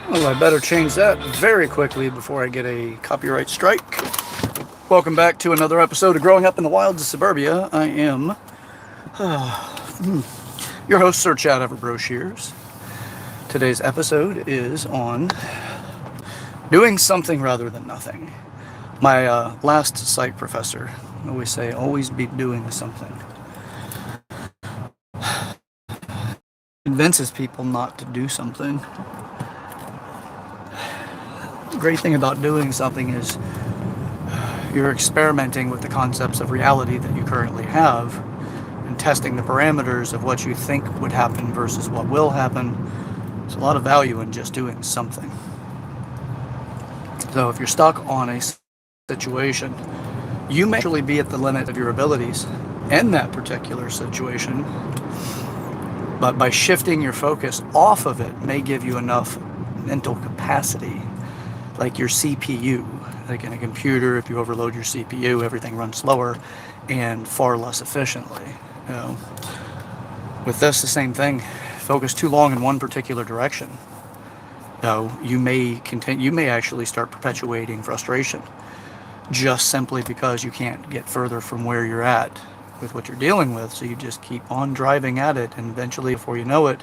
Well, I better change that very quickly before I get a copyright strike. Welcome back to another episode of Growing Up in the Wilds of Suburbia. I am your host, Sir Chad Everbroshears. Today's episode is on doing something rather than nothing. My last psych professor always say, always be doing something. Convinces people not to do something. The great thing about doing something is you're experimenting with the concepts of reality that you currently have and testing the parameters of what you think would happen versus what will happen. There's a lot of value in just doing something. So if you're stuck on a situation, you may actually be at the limit of your abilities in that particular situation, but by shifting your focus off of it may give you enough mental capacity, like your CPU. Like in a computer, if you overload your CPU, everything runs slower and far less efficiently. With this, the same thing. Focus too long in one particular direction. You may actually start perpetuating frustration just simply because you can't get further from where you're at with what you're dealing with. So you just keep on driving at it, and eventually, before you know it,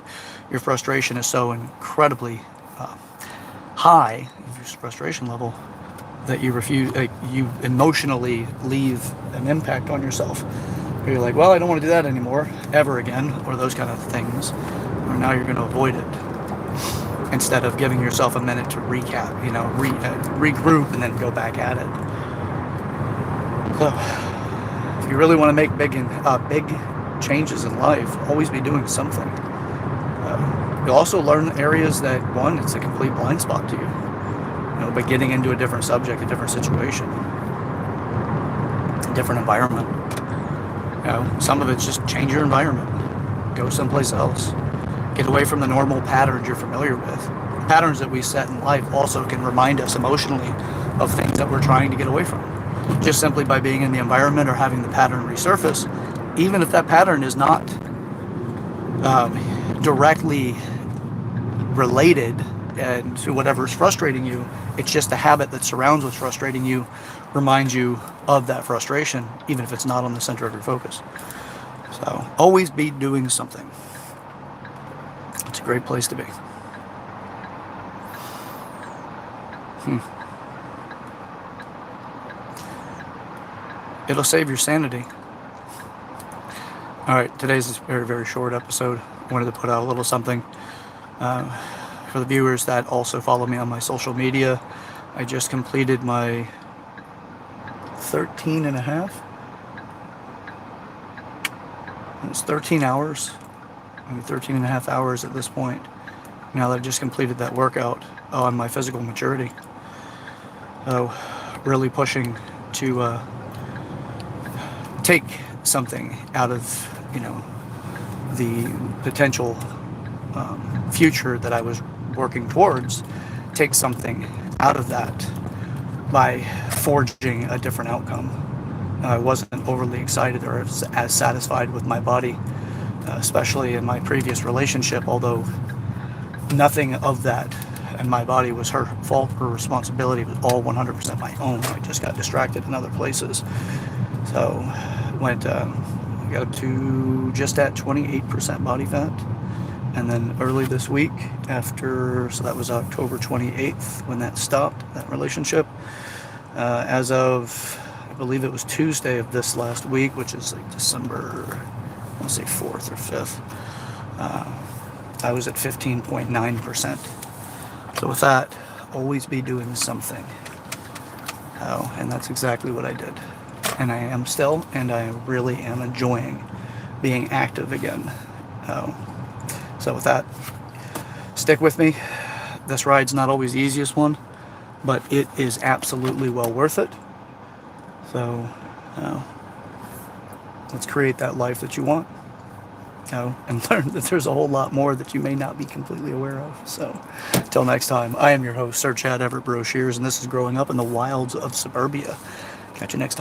your frustration is so incredibly high, your frustration level, that you emotionally leave an impact on yourself. You're like, well, I don't want to do that anymore, ever again, or those kind of things. Or now you're going to avoid it instead of giving yourself a minute to recap, regroup, and then go back at it. So, if you really want to make big changes in life, always be doing something. You'll also learn areas that, one, it's a complete blind spot to you. By getting into a different subject, a different situation, a different environment. Some of it's just change your environment. Go someplace else. Get away from the normal patterns you're familiar with. The patterns that we set in life also can remind us emotionally of things that we're trying to get away from. Just simply by being in the environment or having the pattern resurface, even if that pattern is not directly related and to whatever's frustrating you, it's just a habit that surrounds what's frustrating you, reminds you of that frustration, even if it's not on the center of your focus. So always be doing something. It's a great place to be. It'll save your sanity. All right, today's a very, very short episode. I wanted to put out a little something. For the viewers that also follow me on my social media, I just completed my 13 and a half. It's 13 hours. I mean, 13 and a half hours at this point. Now that I've just completed that workout on my physical maturity. Really pushing to take something out of, the potential future that I was working towards, take something out of that by forging a different outcome. I wasn't overly excited or as satisfied with my body, especially in my previous relationship, although nothing of that and my body was her fault or responsibility. It was all 100% my own. I just got distracted in other places. So got up to just at 28% body fat. And then early this week, so that was October 28th when that stopped, that relationship. As of, I believe it was Tuesday of this last week, which is like December, I want to say 4th or 5th, I was at 15.9%. So with that, always be doing something. And that's exactly what I did. And I am still, and I really am enjoying being active again. So with that, stick with me. This ride's not always the easiest one, but it is absolutely well worth it. So let's create that life that you want. And learn that there's a whole lot more that you may not be completely aware of. So until next time, I am your host, Sir Chad Everbroshears, and this is Growing Up in the Wilds of Suburbia. Catch you next time.